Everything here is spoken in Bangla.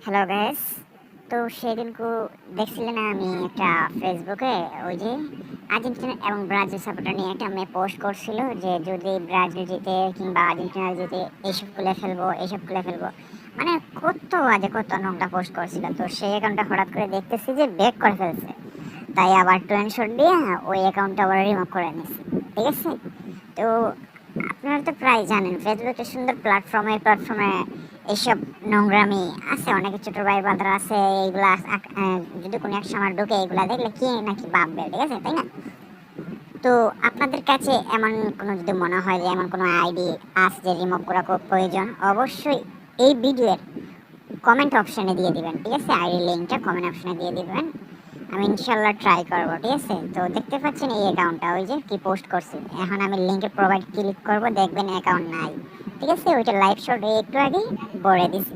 Hello guys. তো সেদিনকে দেখছিলেন আমি একটা ফেসবুকে ওই যে আর্জেন্টিনা এবং ব্রাজিল সাপোর্টার নিয়ে একটা মেয়ে পোস্ট করছিল যে যদি ব্রাজিল জিতে কিংবা আর্জেন্টিনা জিতে এইসব খুলে ফেলবো মানে কত আজে কত নোংরা পোস্ট করছিল। তো সেই অ্যাকাউন্টটা হঠাৎ করে দেখতেছি যে ব্যাক করে ফেলছে, তাই আবার স্ক্রিনশট দিয়ে ওই অ্যাকাউন্টটা আবার রিমুভ করে নিছি। ঠিক আছে। তো আপনারা তো প্রায় জানেন ফেসবুক একটা সুন্দর প্ল্যাটফর্ম। এই প্ল্যাটফর্মে এইসব নোংরামি আছে, অনেকে ছোট ভাই বাঁধরা আছে, এইগুলা যদি কোনো এক সময় ঢুকে এগুলা দেখলে কি নাকি ভাববে। ঠিক আছে, তাই না? তো আপনাদের কাছে এমন কোনো যদি মনে হয় যে এমন কোনো আইডি আছে যে রিমুভ করা খুব প্রয়োজন, অবশ্যই এই ভিডিওর কমেন্ট অপশনে দিয়ে দিবেন। ঠিক আছে, আইডি লিঙ্কটা কমেন্ট অপশনে দিয়ে দিবেন। আমি ইনশাল্লাহ ট্রাই করবো। ঠিক আছে। তো দেখতে পাচ্ছেন এই অ্যাকাউন্টটা ওই যে কি পোস্ট করছি, এখন আমি লিঙ্কে প্রোভাইড ক্লিক করব, দেখবেন অ্যাকাউন্ট নাই। ঠিক আছে, ওইটা লাইভ শট একটু আগেই বলে দিছি।